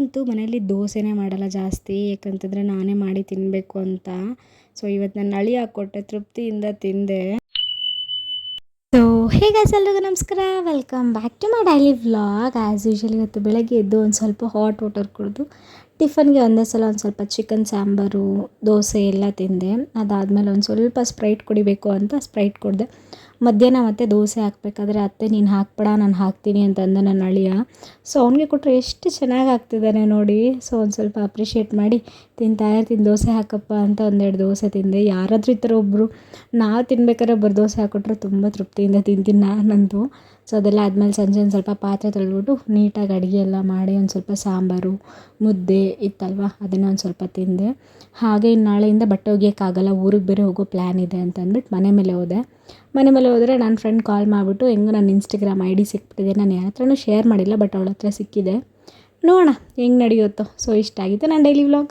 ನಾನಂತೂ ಮನೇಲಿ ದೋಸೆನೇ ಮಾಡಲ್ಲ ಜಾಸ್ತಿ, ಯಾಕಂತಂದರೆ ನಾನೇ ಮಾಡಿ ತಿನ್ನಬೇಕು ಅಂತ. ಸೊ ಇವತ್ತು ನನ್ನ ಅಳಿ ಹಾಕ್ಕೊಟ್ಟೆ, ತೃಪ್ತಿಯಿಂದ ತಿಂದೆ. ಸೊ ಹೇ ಗೈಸ್, ಎಲ್ರಿಗೂ ನಮಸ್ಕಾರ, welcome back to my daily vlog. As usual ಇವತ್ತು ಬೆಳಗ್ಗೆ ಎದ್ದು ಒಂದು ಸ್ವಲ್ಪ ಹಾಟ್ ವಾಟರ್ ಕುಡಿದು ಟಿಫನ್ಗೆ ಒಂದೇ ಸಲ ಒಂದು ಸ್ವಲ್ಪ ಚಿಕನ್ ಸಾಂಬಾರು, ದೋಸೆ ಎಲ್ಲ ತಿಂದೆ. ಅದಾದಮೇಲೆ ಒಂದು ಸ್ವಲ್ಪ ಸ್ಪ್ರೈಟ್ ಕುಡಿಬೇಕು ಅಂತ ಸ್ಪ್ರೈಟ್ ಕುಡಿದೆ. ಮಧ್ಯಾಹ್ನ ಮತ್ತೆ ದೋಸೆ ಹಾಕಬೇಕಾದ್ರೆ ಅತ್ತೆ ನೀನು ಹಾಕ್ಬೇಡ ನಾನು ಹಾಕ್ತೀನಿ ಅಂತಂದ ನನ್ನ ಅಳಿಯ. ಸೊ ಅವ್ನಿಗೆ ಕೊಟ್ಟರೆ ಎಷ್ಟು ಚೆನ್ನಾಗಿ ಆಗ್ತಿದ್ದಾನೆ ನೋಡಿ. ಸೊ ಒಂದು ಸ್ವಲ್ಪ ಅಪ್ರಿಷಿಯೇಟ್ ಮಾಡಿ ತಿಂತಾಯಿರ್ತೀನಿ, ದೋಸೆ ಹಾಕಪ್ಪ ಅಂತ ಒಂದೆರಡು ದೋಸೆ ತಿಂದೆ. ಯಾರಾದರೂ ಈ ಥರ ಒಬ್ಬರು ನಾವು ತಿನ್ಬೇಕಾದ್ರೆ ಒಬ್ಬರು ದೋಸೆ ಹಾಕ್ಕೊಟ್ರೆ ತುಂಬ ತೃಪ್ತಿಯಿಂದ ತಿಂತೀನಿ ನಾನಂತೂ. ಸೊ ಅದೆಲ್ಲ ಆದಮೇಲೆ ಸಂಜೆ ಒಂದು ಸ್ವಲ್ಪ ಪಾತ್ರೆ ತೊಳೆದ್ಬಿಟ್ಟು ನೀಟಾಗಿ ಅಡುಗೆ ಎಲ್ಲ ಮಾಡಿ ಒಂದು ಸ್ವಲ್ಪ ಸಾಂಬಾರು ಮುದ್ದೆ ಇತ್ತಲ್ವ, ಅದನ್ನು ಒಂದು ಸ್ವಲ್ಪ ತಿಂದೆ. ಹಾಗೆ ಇನ್ನು ನಾಳೆಯಿಂದ ಬಟ್ಟೆ ಒಗೆಯೋಕ್ಕಾಗಲ್ಲ, ಊರಿಗೆ ಬೇರೆ ಹೋಗೋ ಪ್ಲ್ಯಾನ್ ಇದೆ ಅಂತ ಅಂದ್ಬಿಟ್ಟು ಮನೆ ಮೇಲೆ ಹೋದರೆ ನನ್ನ ಫ್ರೆಂಡ್ ಕಾಲ್ ಮಾಡಿಬಿಟ್ಟು ಹೆಂಗೋ ನನ್ನ ಇನ್ಸ್ಟಾಗ್ರಾಮ್ ಐ ಡಿ ಸಿಕ್ಬಿಟ್ಟಿದೆ. ನಾನು ಯಾರ ಹತ್ರನೂ ಶೇರ್ ಮಾಡಿಲ್ಲ, ಬಟ್ ಅವಳ ಹತ್ರ ಸಿಕ್ಕಿದೆ. ನೋಡೋಣ ಹೆಂಗೆ ನಡೆಯುತ್ತೋ. ಸೊ ಇಷ್ಟ ಆಗಿತ್ತು ನನ್ನ ಡೈಲಿ ವ್ಲಾಗ್.